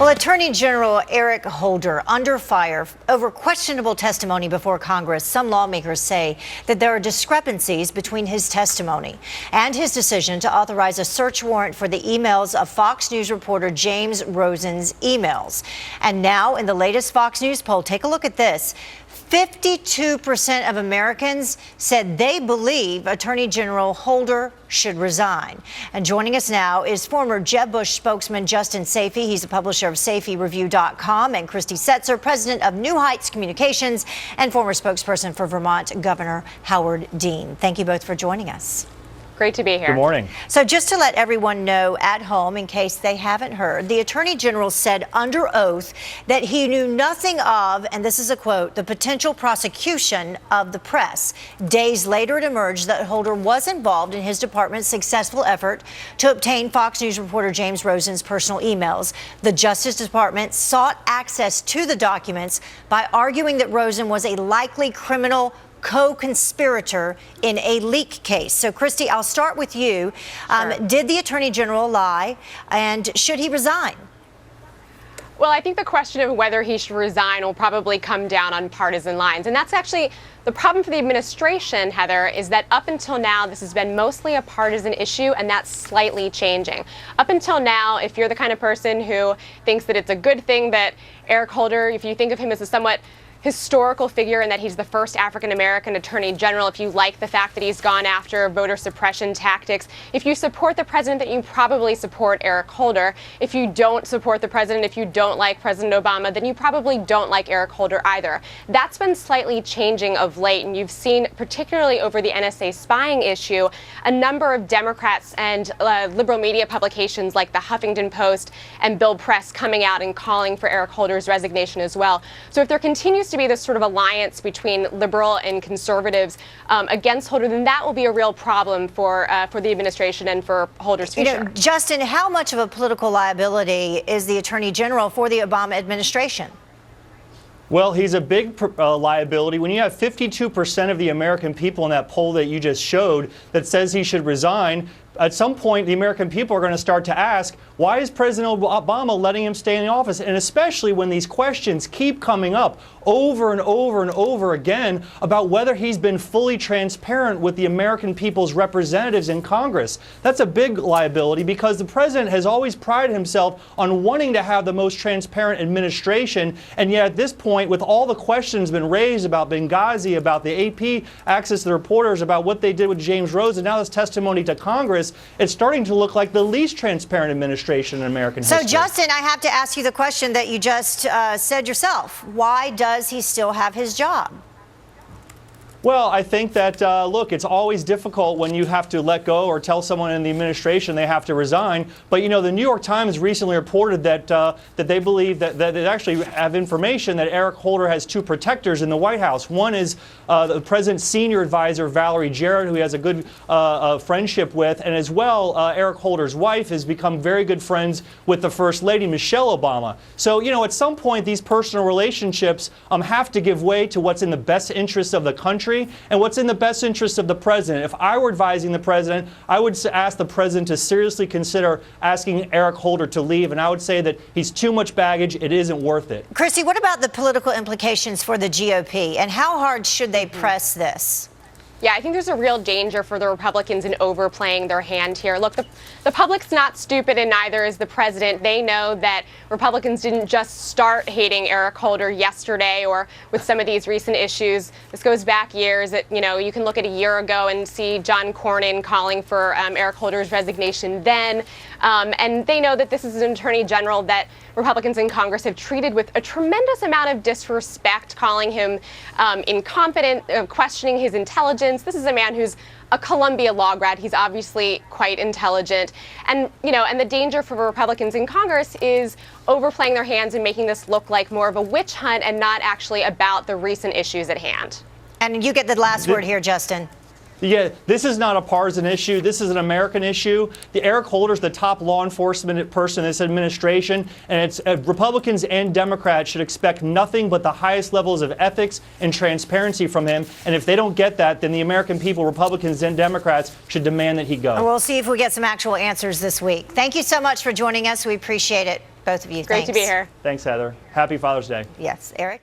Well, Attorney General Eric Holder under fire over questionable testimony before Congress. Some lawmakers say that there are discrepancies between his testimony and his decision to authorize a search warrant for the emails of Fox News reporter James Rosen's emails. And now in the latest Fox News poll, take a look at this. 52% of Americans said they believe Attorney General Holder should resign. And joining us now is former Jeb Bush spokesman Justin Sayfie. He's a publisher of SayfieReview.com, and Christy Setzer, president of New Heights Communications and former spokesperson for Vermont Governor Howard Dean. Thank you both for joining us. Great to be here. Good morning. So just to let everyone know at home, in case they haven't heard, the Attorney General said under oath that he knew nothing of, and this is a quote, the potential prosecution of the press. Days later, it emerged that Holder was involved in his department's successful effort to obtain Fox News reporter James Rosen's personal emails. The Justice Department sought access to the documents by arguing that Rosen was a likely criminal co-conspirator in a leak case. So, Christy, I'll start with you. Sure. Did the Attorney General lie, and should he resign? Well, I think the question of whether he should resign will probably come down on partisan lines. And that's actually the problem for the administration, Heather, is that up until now, this has been mostly a partisan issue, and that's slightly changing. Up until now, if you're the kind of person who thinks that it's a good thing that Eric Holder, if you think of him as a somewhat historical figure and that he's the first African-American attorney general, if you like the fact that he's gone after voter suppression tactics, if you support the president, then you probably support Eric Holder. If you don't support the president, if you don't like President Obama, then you probably don't like Eric Holder either. That's been slightly changing of late, and you've seen, particularly over the NSA spying issue, a number of Democrats and liberal media publications like the Huffington Post and Bill Press coming out and calling for Eric Holder's resignation as well. So if there continues to be this sort of alliance between liberal and conservatives against Holder, then that will be a real problem for the administration and for Holder's future. You know, Justin, how much of a political liability is the Attorney General for the Obama administration? Well, he's a big liability. When you have 52% of the American people in that poll that you just showed that says he should resign, at some point the American people are going to start to ask, why is President Obama letting him stay in the office? And especially when these questions keep coming up over and over and over again about whether he's been fully transparent with the American people's representatives in Congress. That's a big liability because the president has always prided himself on wanting to have the most transparent administration. And yet at this point, with all the questions been raised about Benghazi, about the AP access to the reporters, about what they did with James Rosen, now this testimony to Congress, it's starting to look like the least transparent administration in American history. So, Justin, I have to ask you the question that you just said yourself. Why does he still have his job? Well, I think that, look, it's always difficult when you have to let go or tell someone in the administration they have to resign. But, you know, the New York Times recently reported that that they believe that they actually have information that Eric Holder has two protectors in the White House. One is the president's senior advisor, Valerie Jarrett, who he has a good friendship with. And as well, Eric Holder's wife has become very good friends with the First Lady, Michelle Obama. So, you know, at some point, these personal relationships have to give way to what's in the best interest of the country and what's in the best interest of the president. If I were advising the president, I would ask the president to seriously consider asking Eric Holder to leave, and I would say that he's too much baggage. It isn't worth it. Christy, what about the political implications for the GOP, and how hard should they press this? Yeah, I think there's a real danger for the Republicans in overplaying their hand here. Look, the public's not stupid, and neither is the president. They know that Republicans didn't just start hating Eric Holder yesterday or with some of these recent issues. This goes back years. You know, you can look at a year ago and see John Cornyn calling for Eric Holder's resignation then. And they know that this is an attorney general that Republicans in Congress have treated with a tremendous amount of disrespect, calling him incompetent, questioning his intelligence. This is a man who's a Columbia law grad. He's obviously quite intelligent. And, you know, and the danger for Republicans in Congress is overplaying their hands and making this look like more of a witch hunt and not actually about the recent issues at hand. And you get the last word here, Justin. Yeah, this is not a partisan issue. This is an American issue. Eric Holder's the top law enforcement person in this administration, and it's Republicans and Democrats should expect nothing but the highest levels of ethics and transparency from him. And if they don't get that, then the American people, Republicans and Democrats, should demand that he go. We'll see if we get some actual answers this week. Thank you so much for joining us. We appreciate it. Both of you. Great to be here. Thanks, Heather. Happy Father's Day. Yes, Eric.